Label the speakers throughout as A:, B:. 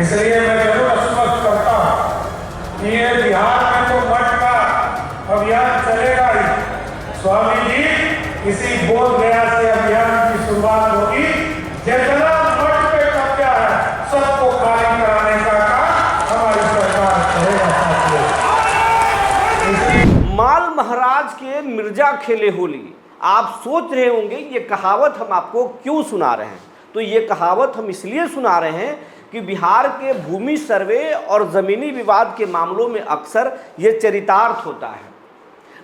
A: इसलिए मैं जरूर स्पष्ट करता हूं कि ये बिहार में तो मठ का अभियान चलेगा ही। स्वामी जी इसी बोध गया से अभियान की शुरुआत होगी। जितना मठ पे कब्जा है सबको खाली कराने का काम हमारी सरकार करेगा।
B: माल महाराज के मिर्जा खेले होली। आप सोच रहे होंगे ये कहावत हम आपको क्यों सुना रहे हैं। तो ये कहावत हम इसलिए सुना रहे हैं कि बिहार के भूमि सर्वे और ज़मीनी विवाद के मामलों में अक्सर ये चरितार्थ होता है।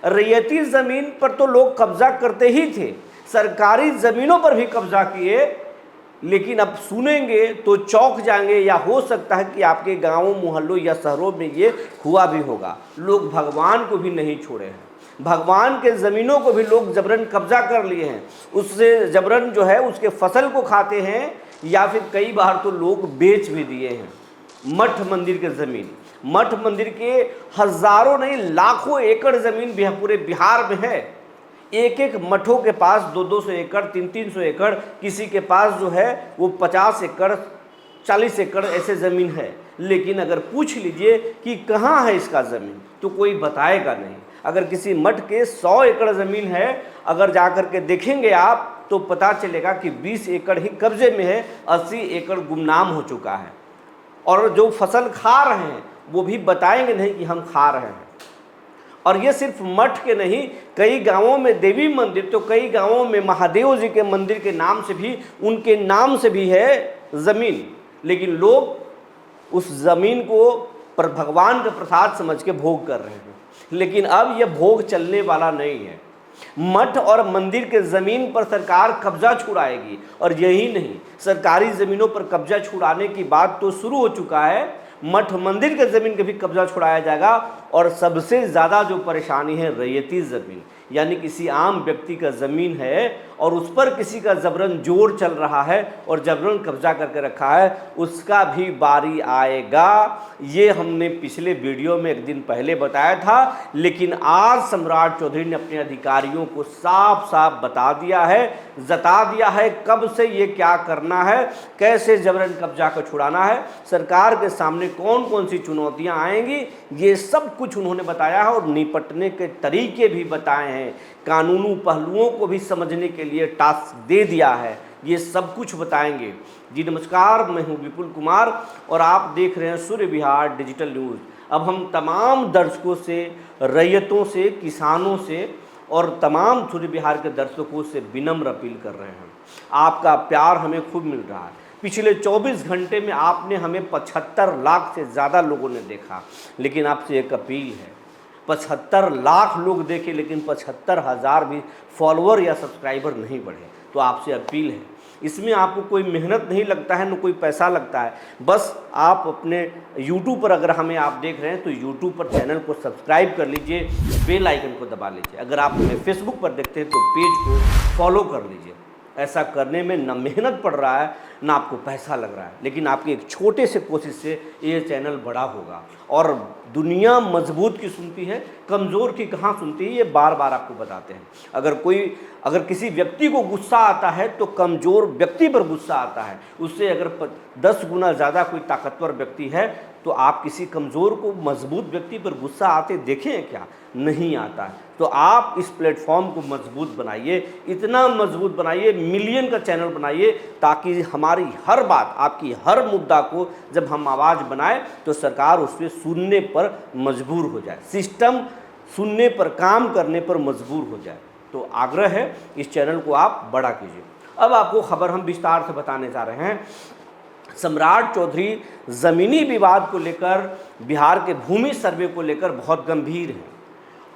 B: रैयती ज़मीन पर तो लोग कब्जा करते ही थे, सरकारी ज़मीनों पर भी कब्जा किए, लेकिन अब सुनेंगे तो चौंक जाएंगे, या हो सकता है कि आपके गांवों मोहल्लों या शहरों में ये हुआ भी होगा। लोग भगवान को भी नहीं छोड़े हैं, भगवान के ज़मीनों को भी लोग जबरन कब्जा कर लिए हैं, उससे जबरन जो है उसके फसल को खाते हैं, या फिर कई बार तो लोग बेच भी दिए हैं। मठ मंदिर के ज़मीन, मठ मंदिर के हज़ारों नहीं लाखों एकड़ ज़मीन पूरे बिहार में है। एक एक मठों के पास 200-200 एकड़, 300-300 एकड़, किसी के पास जो है वो 50 एकड़, 40 एकड़ ऐसे ज़मीन है। लेकिन अगर पूछ लीजिए कि कहाँ है इसका ज़मीन तो कोई बताएगा नहीं। अगर किसी मठ के 100 एकड़ ज़मीन है, अगर जाकर के देखेंगे आप तो पता चलेगा कि 20 एकड़ ही कब्जे में है, 80 एकड़ गुमनाम हो चुका है। और जो फसल खा रहे हैं वो भी बताएंगे नहीं कि हम खा रहे हैं। और ये सिर्फ मठ के नहीं, कई गांवों में देवी मंदिर, तो कई गांवों में महादेव जी के मंदिर के नाम से भी, उनके नाम से भी है ज़मीन, लेकिन लोग उस ज़मीन को पर भगवान का प्रसाद समझ के भोग कर रहे हैं। लेकिन अब यह भोग चलने वाला नहीं है। मठ और मंदिर के ज़मीन पर सरकार कब्जा छुड़ाएगी, और यही नहीं, सरकारी ज़मीनों पर कब्जा छुड़ाने की बात तो शुरू हो चुका है। मठ मंदिर के ज़मीन का भी कब्जा छुड़ाया जाएगा। और सबसे ज़्यादा जो परेशानी है रैयती ज़मीन, यानी किसी आम व्यक्ति का ज़मीन है और उस पर किसी का जबरन जोर चल रहा है और जबरन कब्जा करके रखा है, उसका भी बारी आएगा। ये हमने पिछले वीडियो में एक दिन पहले बताया था, लेकिन आज सम्राट चौधरी ने अपने अधिकारियों को साफ साफ बता दिया है, जता दिया है कब से ये क्या करना है, कैसे जबरन कब्जा को छुड़ाना है, सरकार के सामने कौन कौन सी चुनौतियां आएंगी, ये सब कुछ उन्होंने बताया है। और निपटने के तरीके भी बताए हैं, कानूनी पहलुओं को भी समझने के लिए टास्क दे दिया है, ये सब कुछ बताएंगे। जी नमस्कार, मैं हूं विपुल कुमार और आप देख रहे हैं सूर्य विहार डिजिटल न्यूज़। अब हम तमाम दर्शकों से, रैयतों से, किसानों से और तमाम सूर्य विहार के दर्शकों से विनम्र अपील कर रहे हैं। आपका प्यार हमें खूब मिल रहा है। पिछले 24 घंटे में आपने हमें 75 लाख से ज़्यादा लोगों ने देखा, लेकिन आपसे एक अपील है, 75 लाख लोग देखे लेकिन 75,000 भी फॉलोअर या सब्सक्राइबर नहीं बढ़े। तो आपसे अपील है, इसमें आपको कोई मेहनत नहीं लगता है, न कोई पैसा लगता है। बस आप अपने YouTube पर अगर हमें आप देख रहे हैं तो YouTube पर चैनल को सब्सक्राइब कर लीजिए, बेल आइकन को दबा लीजिए। अगर आप हमें Facebook पर देखते हैं तो पेज को फॉलो कर लीजिए। ऐसा करने में न मेहनत पड़ रहा है, ना आपको पैसा लग रहा है, लेकिन आपकी एक छोटे से कोशिश से ये चैनल बड़ा होगा। और दुनिया मजबूत की सुनती है, कमज़ोर की कहाँ सुनती है, ये बार बार आपको बताते हैं। अगर किसी व्यक्ति को गुस्सा आता है तो कमज़ोर व्यक्ति पर गुस्सा आता है, उससे अगर 10 गुना ज़्यादा कोई ताकतवर व्यक्ति है तो आप किसी कमज़ोर को मजबूत व्यक्ति पर गुस्सा आते देखे हैं क्या? नहीं आता है। तो आप इस प्लेटफॉर्म को मजबूत बनाइए, इतना मजबूत बनाइए, मिलियन का चैनल बनाइए, ताकि हमारी हर बात, आपकी हर मुद्दा को जब हम आवाज़ बनाएं तो सरकार उस पर सुनने पर मजबूर हो जाए, सिस्टम सुनने पर, काम करने पर मजबूर हो जाए। तो आग्रह है, इस चैनल को आप बड़ा कीजिए। अब आपको खबर हम विस्तार से बताने जा रहे हैं। सम्राट चौधरी ज़मीनी विवाद को लेकर, बिहार के भूमि सर्वे को लेकर बहुत गंभीर हैं।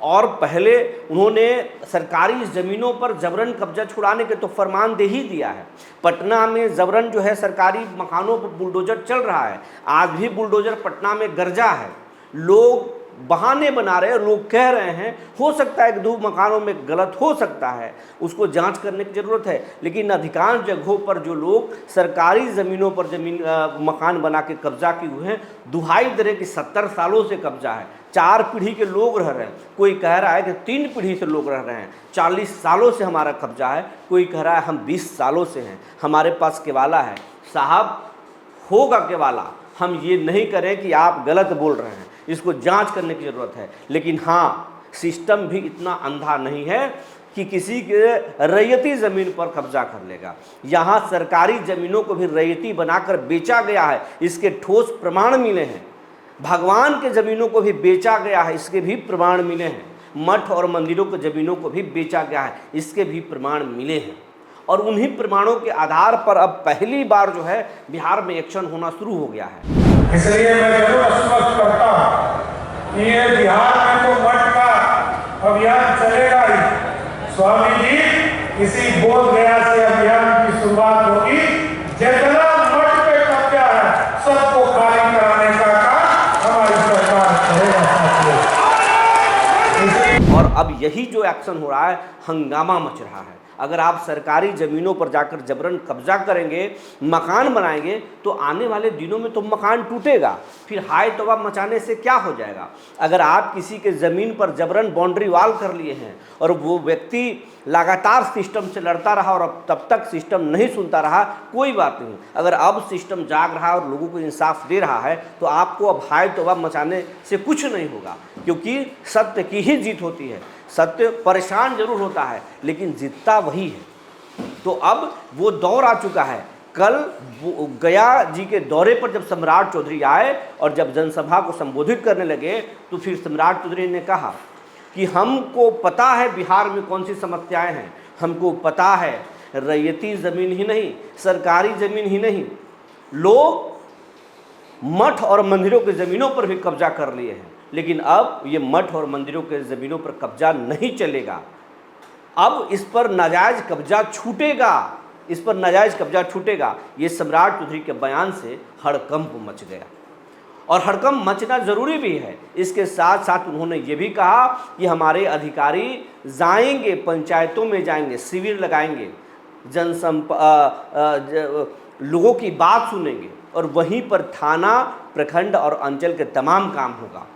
B: और पहले उन्होंने सरकारी ज़मीनों पर जबरन कब्जा छुड़ाने के तो फरमान दे ही दिया है। पटना में जबरन जो है सरकारी मकानों पर बुलडोजर चल रहा है, आज भी बुलडोजर पटना में गरजा है। लोग बहाने बना रहे हैं, लोग कह रहे हैं, हो सकता है एक दो मकानों में गलत हो सकता है, उसको जांच करने की ज़रूरत है, लेकिन अधिकांश जगहों पर जो लोग सरकारी ज़मीनों पर मकान बना के कब्जा किए हुए हैं, दुहाई दे रहे कि 70 सालों से कब्जा है, 4 पीढ़ी के लोग रह रहे हैं। कोई कह रहा है कि 3 पीढ़ी से लोग रह रहे हैं, 40 सालों से हमारा कब्जा है। कोई कह रहा है हम 20 सालों से हैं, हमारे पास केवाला है। साहब, होगा केवाला, हम ये नहीं करें कि आप गलत बोल रहे हैं, इसको जांच करने की ज़रूरत है। लेकिन हाँ, सिस्टम भी इतना अंधा नहीं है कि किसी के रैयती ज़मीन पर कब्जा कर लेगा। यहाँ सरकारी ज़मीनों को भी रैयती बनाकर बेचा गया है, इसके ठोस प्रमाण मिले हैं। भगवान के ज़मीनों को भी बेचा गया है, इसके भी प्रमाण मिले हैं। मठ और मंदिरों के ज़मीनों को भी बेचा गया है, इसके भी प्रमाण मिले हैं। और उन्हीं प्रमाणों के आधार पर अब पहली बार जो है बिहार में एक्शन होना शुरू हो गया है।
A: इसलिए मैं जरूर स्पष्ट करता हूं कि ये बिहार में तो मठ का अभियान चलेगा ही। स्वामी जी इसी बोध गया से अभियान की शुरुआत होगी। जितना मठ पे कब्जा है सबको खाली कराने का काम हमारी सरकार करेगा।
B: और अब यही जो एक्शन हो रहा है, हंगामा मच रहा है। अगर आप सरकारी ज़मीनों पर जाकर जबरन कब्जा करेंगे, मकान बनाएंगे, तो आने वाले दिनों में तो मकान टूटेगा, फिर हाय तौबा मचाने से क्या हो जाएगा। अगर आप किसी के ज़मीन पर जबरन बाउंड्री वाल कर लिए हैं और वो व्यक्ति लगातार सिस्टम से लड़ता रहा और अब तब तक सिस्टम नहीं सुनता रहा, कोई बात नहीं। अगर अब सिस्टम जाग रहा है और लोगों को इंसाफ दे रहा है, तो आपको अब हाय तौबा मचाने से कुछ नहीं होगा, क्योंकि सत्य की ही जीत होती है। सत्य परेशान जरूर होता है, लेकिन जीतता वही है। तो अब वो दौर आ चुका है। कल गया जी के दौरे पर जब सम्राट चौधरी आए और जब जनसभा को संबोधित करने लगे, तो फिर सम्राट चौधरी ने कहा कि हमको पता है बिहार में कौन सी समस्याएं हैं। हमको पता है रैयती ज़मीन ही नहीं, सरकारी ज़मीन ही नहीं, लोग मठ और मंदिरों की ज़मीनों पर भी कब्जा कर लिए हैं। लेकिन अब ये मठ और मंदिरों के ज़मीनों पर कब्जा नहीं चलेगा। अब इस पर नाजायज़ कब्जा छूटेगा, इस पर नाजायज़ कब्जा छूटेगा। ये सम्राट चौधरी के बयान से हड़कंप मच गया, और हड़कंप मचना ज़रूरी भी है। इसके साथ साथ उन्होंने ये भी कहा कि हमारे अधिकारी जाएंगे, पंचायतों में जाएंगे, शिविर लगाएंगे, लोगों की बात सुनेंगे, और वहीं पर थाना, प्रखंड और अंचल के तमाम काम होगा।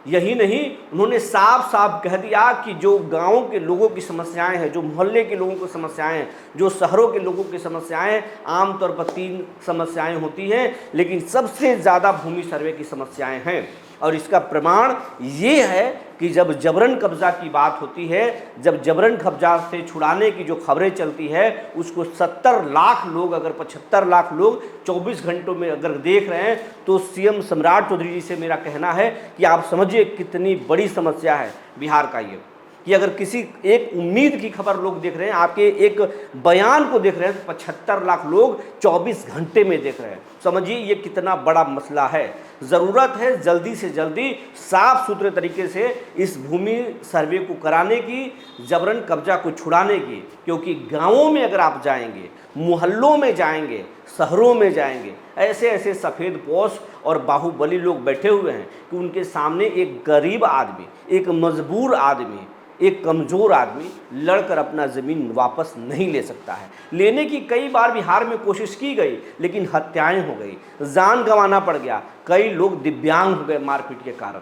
B: यही नहीं, उन्होंने साफ साफ कह दिया कि जो गांवों के लोगों की समस्याएं हैं, जो मोहल्ले के लोगों की समस्याएं हैं, जो शहरों के लोगों की समस्याएं हैं, आमतौर पर 3 समस्याएं होती हैं, लेकिन सबसे ज़्यादा भूमि सर्वे की समस्याएं हैं। और इसका प्रमाण ये है कि जब जबरन कब्जा की बात होती है, जब जबरन कब्जा से छुड़ाने की जो खबरें चलती है, उसको 70 लाख लोग, अगर 75 लाख लोग 24 घंटों में अगर देख रहे हैं, तो सीएम सम्राट चौधरी जी से मेरा कहना है कि आप समझिए कितनी बड़ी समस्या है बिहार का ये, कि अगर किसी एक उम्मीद की खबर लोग देख रहे हैं, आपके एक बयान को देख रहे हैं, तो 75 लाख लोग 24 घंटे में देख रहे हैं। समझिए ये कितना बड़ा मसला है। ज़रूरत है जल्दी से जल्दी साफ सुथरे तरीके से इस भूमि सर्वे को कराने की, जबरन कब्जा को छुड़ाने की। क्योंकि गाँवों में अगर आप जाएंगे, मोहल्लों में जाएंगे, शहरों में जाएंगे, ऐसे ऐसे सफ़ेद पोश और बाहुबली लोग बैठे हुए हैं कि उनके सामने एक गरीब आदमी, एक मजबूर आदमी, एक कमज़ोर आदमी लड़कर अपना ज़मीन वापस नहीं ले सकता है। लेने की कई बार बिहार में कोशिश की गई, लेकिन हत्याएं हो गई, जान गंवाना पड़ गया, कई लोग दिव्यांग हो गए मारपीट के कारण।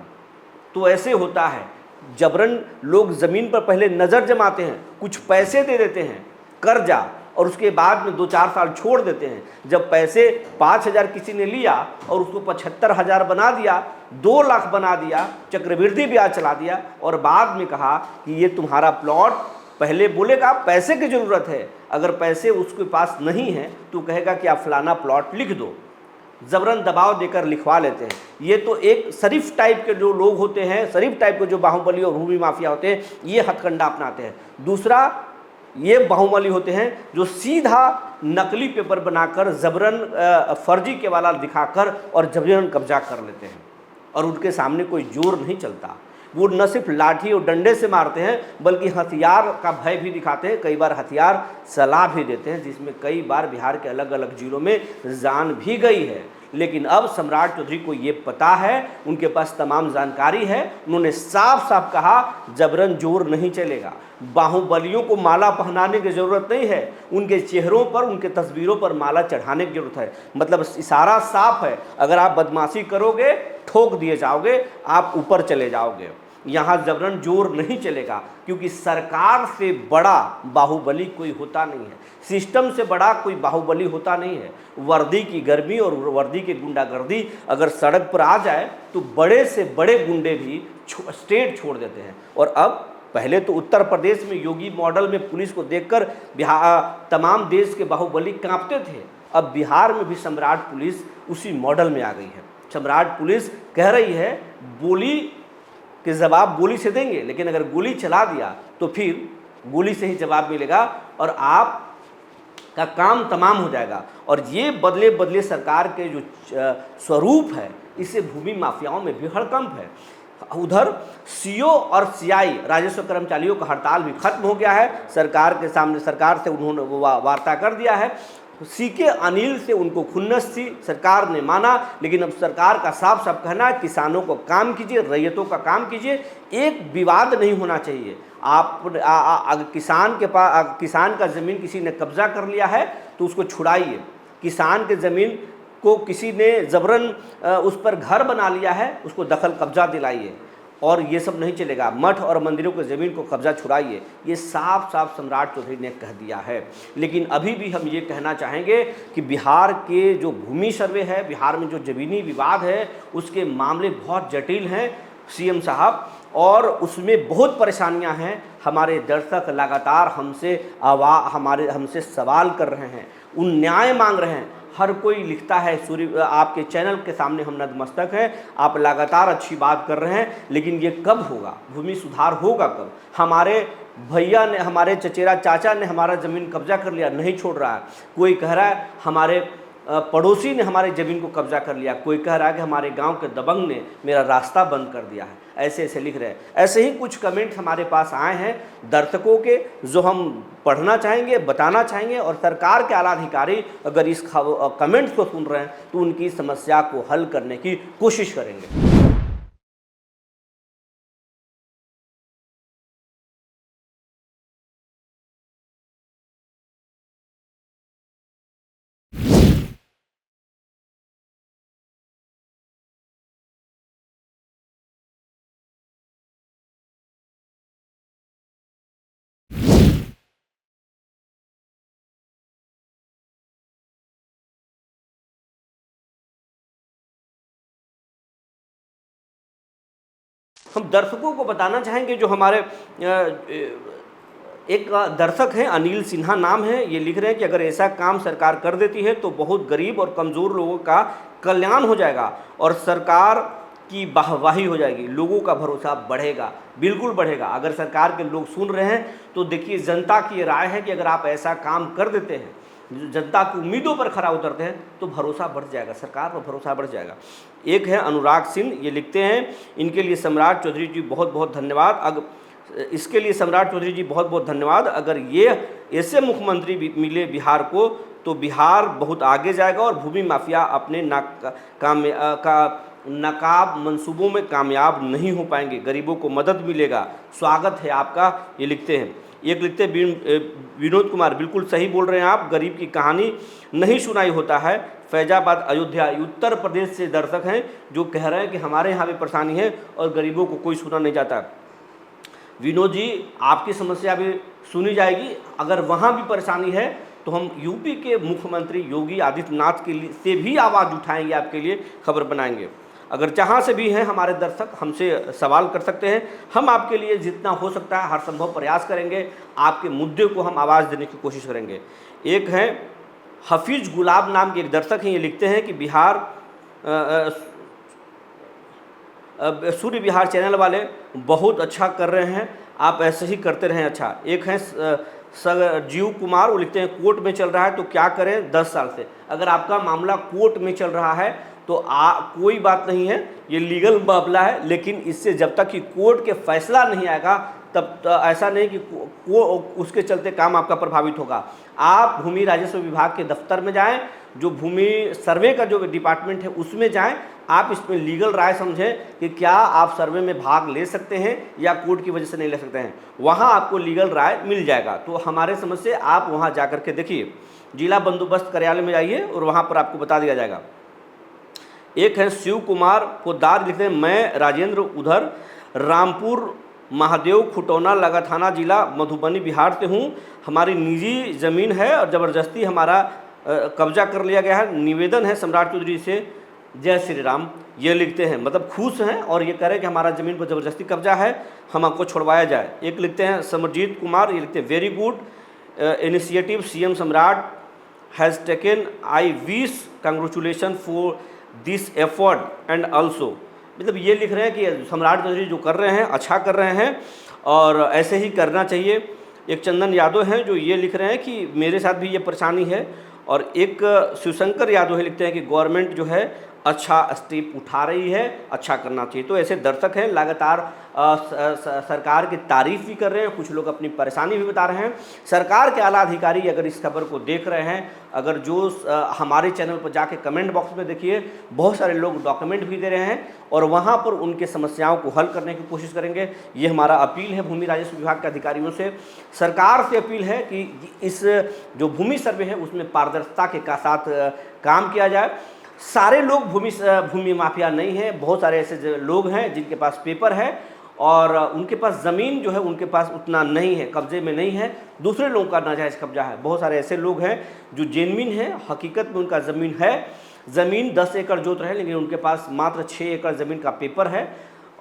B: तो ऐसे होता है, जबरन लोग ज़मीन पर पहले नज़र जमाते हैं, कुछ पैसे दे देते हैं कर्जा, और उसके बाद में 2-4 साल छोड़ देते हैं। जब पैसे 5,000 किसी ने लिया और उसको 75,000 बना दिया, 2 लाख बना दिया, चक्रवृद्धि ब्याज चला दिया, और बाद में कहा कि ये तुम्हारा प्लॉट, पहले बोलेगा पैसे की ज़रूरत है, अगर पैसे उसके पास नहीं है तो कहेगा कि आप फलाना प्लॉट लिख दो, जबरन दबाव देकर लिखवा लेते हैं। ये तो एक शरीफ टाइप के जो लोग होते हैं, शरीफ टाइप के जो बाहुबली और भूमि माफिया होते हैं, ये हथकंडा अपनाते हैं। दूसरा, ये बाहुबली होते हैं जो सीधा नकली पेपर बनाकर जबरन फर्जी के वाला दिखाकर और जबरन कब्जा कर लेते हैं, और उनके सामने कोई जोर नहीं चलता। वो न सिर्फ लाठी और डंडे से मारते हैं, बल्कि हथियार का भय भी दिखाते हैं, कई बार हथियार सलाह भी देते हैं, जिसमें कई बार बिहार के अलग अलग जिलों में जान भी गई है। लेकिन अब सम्राट चौधरी को ये पता है, उनके पास तमाम जानकारी है। उन्होंने साफ साफ कहा जबरन जोर नहीं चलेगा, बाहुबलियों को माला पहनाने की ज़रूरत नहीं है, उनके चेहरों पर, उनके तस्वीरों पर माला चढ़ाने की ज़रूरत है। मतलब इशारा साफ है, अगर आप बदमाशी करोगे ठोक दिए जाओगे, आप ऊपर चले जाओगे। यहाँ जबरन जोर नहीं चलेगा, क्योंकि सरकार से बड़ा बाहुबली कोई होता नहीं है, सिस्टम से बड़ा कोई बाहुबली होता नहीं है। वर्दी की गर्मी और वर्दी की गुंडागर्दी अगर सड़क पर आ जाए तो बड़े से बड़े गुंडे भी स्टेट छोड़ देते हैं। और अब पहले तो उत्तर प्रदेश में योगी मॉडल में पुलिस को देखकर बिहार तमाम देश के बाहुबली कांपते थे, अब बिहार में भी सम्राट पुलिस उसी मॉडल में आ गई है। सम्राट पुलिस कह रही है बोली के जवाब गोली से देंगे, लेकिन अगर गोली चला दिया तो फिर गोली से ही जवाब मिलेगा और आप का काम तमाम हो जाएगा। और ये बदले बदले सरकार के जो स्वरूप है, इससे भूमि माफियाओं में भी हड़कंप है। उधर सीओ और सीआई राजस्व कर्मचारियों का हड़ताल भी खत्म हो गया है। सरकार के सामने सरकार से उन्होंने वार्ता कर दिया है। सीके अनिल से उनको खुन्नस थी, सरकार ने माना, लेकिन अब सरकार का साफ साफ कहना है किसानों को काम कीजिए, रैयतों का काम कीजिए, एक विवाद नहीं होना चाहिए। आप अगर किसान का ज़मीन किसी ने कब्जा कर लिया है तो उसको छुड़ाइए। किसान के ज़मीन को किसी ने ज़बरन उस पर घर बना लिया है, उसको दखल कब्जा दिलाइए। और ये सब नहीं चलेगा, मठ और मंदिरों की ज़मीन को कब्जा छुड़ाइए। ये साफ साफ सम्राट चौधरी ने कह दिया है। लेकिन अभी भी हम ये कहना चाहेंगे कि बिहार के जो भूमि सर्वे है, बिहार में जो ज़मीनी विवाद है, उसके मामले बहुत जटिल हैं सीएम साहब, और उसमें बहुत परेशानियां हैं। हमारे दर्शक लगातार हमसे सवाल कर रहे हैं, उन न्याय मांग रहे हैं। हर कोई लिखता है, सूर्य आपके चैनल के सामने हम नतमस्तक हैं, आप लगातार अच्छी बात कर रहे हैं, लेकिन ये कब होगा? भूमि सुधार होगा कब? हमारे भैया ने, हमारे चचेरा चाचा ने हमारा ज़मीन कब्जा कर लिया, नहीं छोड़ रहा है। कोई कह रहा है हमारे पड़ोसी ने हमारे ज़मीन को कब्जा कर लिया, कोई कह रहा है कि हमारे गांव के दबंग ने मेरा रास्ता बंद कर दिया है। ऐसे ऐसे लिख रहे हैं। ऐसे ही कुछ कमेंट हमारे पास आए हैं दर्शकों के, जो हम पढ़ना चाहेंगे, बताना चाहेंगे। और सरकार के आला अधिकारी अगर इस कमेंट्स को सुन रहे हैं तो उनकी समस्या को हल करने की कोशिश करेंगे। हम दर्शकों को बताना चाहेंगे, जो हमारे एक दर्शक हैं, अनिल सिन्हा नाम है, ये लिख रहे हैं कि अगर ऐसा काम सरकार कर देती है तो बहुत गरीब और कमज़ोर लोगों का कल्याण हो जाएगा और सरकार की वाहवाही हो जाएगी, लोगों का भरोसा बढ़ेगा। बिल्कुल बढ़ेगा। अगर सरकार के लोग सुन रहे हैं तो देखिए, जनता की ये राय है कि अगर आप ऐसा काम कर देते हैं, जनता की उम्मीदों पर खरा उतरते हैं, तो भरोसा बढ़ जाएगा, सरकार पर भरोसा बढ़ जाएगा। एक है अनुराग सिंह, ये लिखते हैं, इनके लिए सम्राट चौधरी जी बहुत बहुत धन्यवाद। इसके लिए सम्राट चौधरी जी बहुत बहुत धन्यवाद। अगर ये ऐसे मुख्यमंत्री मिले बिहार को तो बिहार बहुत आगे जाएगा और भूमि माफिया अपने नाकाब मंसूबों में कामयाब नहीं हो पाएंगे, गरीबों को मदद मिलेगा। स्वागत है आपका, ये लिखते हैं। एक लिखते विनोद कुमार, बिल्कुल सही बोल रहे हैं आप, गरीब की कहानी नहीं सुनाई होता है। फैजाबाद अयोध्या उत्तर प्रदेश से दर्शक हैं जो कह रहे हैं कि हमारे यहाँ भी परेशानी है और गरीबों को कोई सुना नहीं जाता। विनोद जी, आपकी समस्या भी सुनी जाएगी। अगर वहाँ भी परेशानी है तो हम यूपी के मुख्यमंत्री योगी आदित्यनाथ के लिए से भी आवाज़ उठाएंगे, आपके लिए खबर बनाएंगे। अगर जहाँ से भी हैं हमारे दर्शक, हमसे सवाल कर सकते हैं। हम आपके लिए जितना हो सकता है हर संभव प्रयास करेंगे, आपके मुद्दे को हम आवाज़ देने की कोशिश करेंगे। एक हैं हफीज गुलाब नाम के एक दर्शक हैं, ये लिखते हैं कि बिहार सूर्य बिहार चैनल वाले बहुत अच्छा कर रहे हैं, आप ऐसे ही करते रहें। अच्छा। एक हैं जीव कुमार, वो लिखते हैं कोर्ट में चल रहा है तो क्या करें 10 साल से। अगर आपका मामला कोर्ट में चल रहा है तो कोई बात नहीं है, ये लीगल मामला है, लेकिन इससे जब तक कि कोर्ट के फैसला नहीं आएगा तब ऐसा नहीं कि उसके चलते काम आपका प्रभावित होगा। आप भूमि राजस्व विभाग के दफ्तर में जाएं, जो भूमि सर्वे का जो डिपार्टमेंट है उसमें जाएं। आप इसमें लीगल राय समझें कि क्या आप सर्वे में भाग ले सकते हैं या कोर्ट की वजह से नहीं ले सकते हैं, वहाँ आपको लीगल राय मिल जाएगा। तो हमारे समझ से आप वहाँ जा कर के देखिए, जिला बंदोबस्त कार्यालय में जाइए और वहाँ पर आपको बता दिया जाएगा। एक है शिव कुमार पोद्दार, लिखते हैं मैं राजेंद्र उधर रामपुर महादेव खुटौना लगा थाना जिला मधुबनी बिहार से हूँ। हमारी निजी ज़मीन है और ज़बरदस्ती हमारा कब्जा कर लिया गया है। निवेदन है सम्राट चौधरी से, जय श्री राम। ये लिखते हैं, मतलब खुश हैं और ये कह रहे हैं कि हमारा ज़मीन पर ज़बरदस्ती कब्जा है, हमको छुड़वाया जाए। एक लिखते हैं समरजीत कुमार, ये लिखते हैं वेरी गुड इनिशिएटिव सीएम सम्राट has taken, I wish congratulation for this effort and also. मतलब ये लिख रहे हैं कि सम्राट चौधरी जो कर रहे हैं अच्छा कर रहे हैं और ऐसे ही करना चाहिए। एक चंदन यादव हैं जो ये लिख रहे हैं कि मेरे साथ भी ये परेशानी है। और एक शिवशंकर यादव है, लिखते हैं कि गवर्नमेंट जो है अच्छा स्टेप उठा रही है, अच्छा करना चाहिए। तो ऐसे दर्शक हैं लगातार सरकार की तारीफ़ भी कर रहे हैं, कुछ लोग अपनी परेशानी भी बता रहे हैं। सरकार के आला अधिकारी अगर इस खबर को देख रहे हैं, अगर जो हमारे चैनल पर जाके कमेंट बॉक्स में देखिए, बहुत सारे लोग डॉक्यूमेंट भी दे रहे हैं और वहाँ पर उनके समस्याओं को हल करने की कोशिश करेंगे। ये हमारा अपील है भूमि राजस्व विभाग के अधिकारियों से। सरकार से अपील है कि इस जो भूमि सर्वे है उसमें पारदर्शिता के साथ काम किया जाए। सारे लोग भूमि माफिया नहीं हैं, बहुत सारे ऐसे लोग हैं जिनके पास पेपर है और उनके पास ज़मीन जो है उनके पास उतना नहीं है, कब्जे में नहीं है, दूसरे लोगों का नाजायज़ कब्जा है। बहुत सारे ऐसे लोग हैं जो जेन्युइन हैं, हकीकत में उनका ज़मीन है, ज़मीन 10 एकड़ जोत रहे लेकिन उनके पास मात्र 6 एकड़ ज़मीन का पेपर है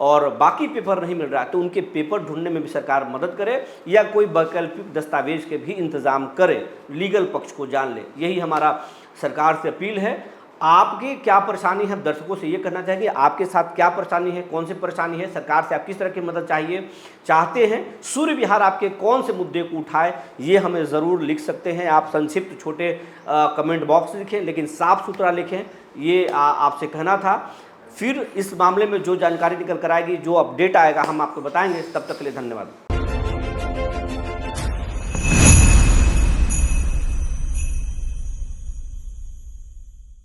B: और बाकी पेपर नहीं मिल रहा। तो उनके पेपर ढूंढने में भी सरकार मदद करे या कोई वैकल्पिक दस्तावेज के भी इंतज़ाम करे, लीगल पक्ष को जान ले। यही हमारा सरकार से अपील है। आपकी क्या परेशानी है, दर्शकों से ये कहना चाहिए आपके साथ क्या परेशानी है, कौन सी परेशानी है, सरकार से आप किस तरह की मदद चाहते हैं, सूर्य विहार आपके कौन से मुद्दे को उठाए, ये हमें ज़रूर लिख सकते हैं। आप संक्षिप्त छोटे कमेंट बॉक्स लिखें लेकिन साफ़ सुथरा लिखें, ये आपसे कहना था। फिर इस मामले में जो जानकारी निकल कर आएगी, जो अपडेट आएगा हम आपको बताएंगे। तब तक के लिए धन्यवाद।